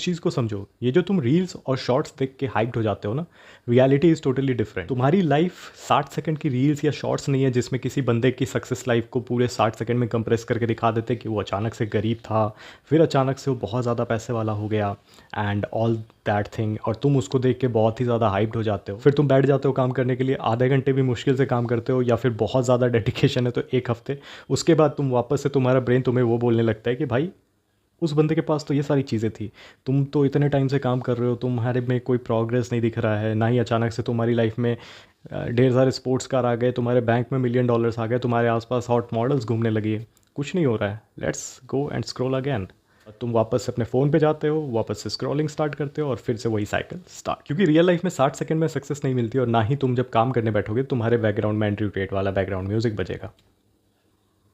इस चीज़ को समझो, ये जो तुम रील्स और शॉर्ट्स देख के हाइप्ड हो जाते हो ना, रियलिटी इज़ टोटली डिफरेंट। तुम्हारी लाइफ 60 सेकंड की रील्स या शॉर्ट्स नहीं है जिसमें किसी बंदे की सक्सेस लाइफ को पूरे 60 सेकंड में कंप्रेस करके दिखा देते कि वो अचानक से गरीब था, फिर अचानक से वो बहुत ज़्यादा पैसे वाला हो गया एंड ऑल दैट थिंग, और तुम उसको देख के बहुत ही ज़्यादा हाइप्ड हो जाते हो। फिर तुम बैठ जाते हो काम करने के लिए, आधे घंटे भी मुश्किल से काम करते हो, या फिर बहुत ज़्यादा डेडिकेशन है तो 1 हफ्ते। उसके बाद तुम वापस से, तुम्हारा ब्रेन तुम्हें वो बोलने लगता है कि भाई उस बंदे के पास तो ये सारी चीज़ें थी, तुम तो इतने टाइम से काम कर रहे हो, तुम्हारे में कोई प्रोग्रेस नहीं दिख रहा है, ना ही अचानक से तुम्हारी लाइफ में ढेर सारे स्पोर्ट्स कार आ गए, तुम्हारे बैंक में $1 मिलियन आ गए, तुम्हारे आसपास हॉट मॉडल्स घूमने लगी है, कुछ नहीं हो रहा है, let's go and scroll again. तुम वापस से अपने फ़ोन पे जाते हो, वापस से स्क्रॉलिंग स्टार्ट करते हो और फिर से वही साइकिल स्टार्ट। क्योंकि रियल लाइफ में 60 सेकंड में सक्सेस नहीं मिलती, और ना ही तुम जब काम करने बैठोगे तुम्हारे बैकग्राउंड में एंड्रयू टेट वाला बैकग्राउंड म्यूजिक बजेगा।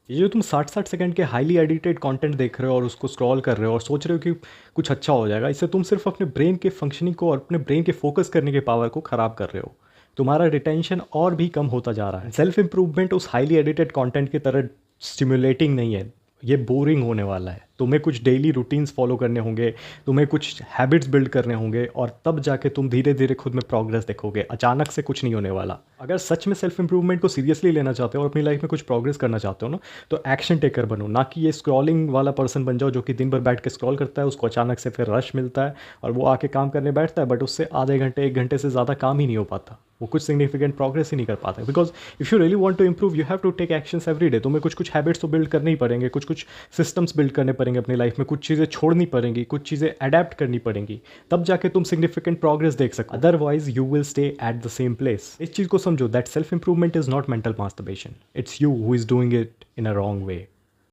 ये जो तुम 60-60 सेकंड के हाईली एडिटेड कंटेंट देख रहे हो और उसको स्क्रॉल कर रहे हो और सोच रहे हो कि कुछ अच्छा हो जाएगा, इससे तुम सिर्फ अपने ब्रेन के फंक्शनिंग को और अपने ब्रेन के फोकस करने के पावर को ख़राब कर रहे हो। तुम्हारा रिटेंशन और भी कम होता जा रहा है। सेल्फ इंप्रूवमेंट उस हाईली एडिटेड कंटेंट की तरह स्टिमुलेटिंग नहीं है, ये बोरिंग होने वाला है। तुम्हें कुछ डेली रूटीन्स फॉलो करने होंगे, तुम्हें कुछ हैबिट्स बिल्ड करने होंगे, और तब जाके तुम धीरे धीरे खुद में प्रोग्रेस देखोगे। अचानक से कुछ नहीं होने वाला। अगर सच में सेल्फ इंप्रूवमेंट को सीरियसली लेना चाहते हो और अपनी लाइफ में कुछ प्रोग्रेस करना चाहते हो ना, तो एक्शन टेकर बनो, ना कि ये स्क्रॉलिंग वाला पर्सन बन जाओ जो कि दिन भर बैठ के स्क्रॉल करता है, उसको अचानक से फिर रश मिलता है और वो आके काम करने बैठता है, बट उससे आधे घंटे 1 घंटे से ज़्यादा काम ही नहीं हो पाता, वो कुछ सिग्निफिकेंट प्रोग्रेस ही नहीं कर पाता। Because if you really want to improve you have to take actions every day. तुम्हें कुछ कुछ हैबिट्स तो बिल्ड करने ही पड़ेंगे, कुछ कुछ सिस्टम्स बिल्ड करने पड़ेंगे अपनी लाइफ में, कुछ चीज़ें छोड़नी पड़ेंगी, कुछ चीज़ें अडेप्ट करनी पड़ेंगी, तब जाके तुम सिग्निफिकेंट प्रोग्रेस देख सकते। Otherwise you will stay at the same place. इस चीज़ को समझो, that self improvement is not mental masturbation, it's you who is doing it in a wrong way.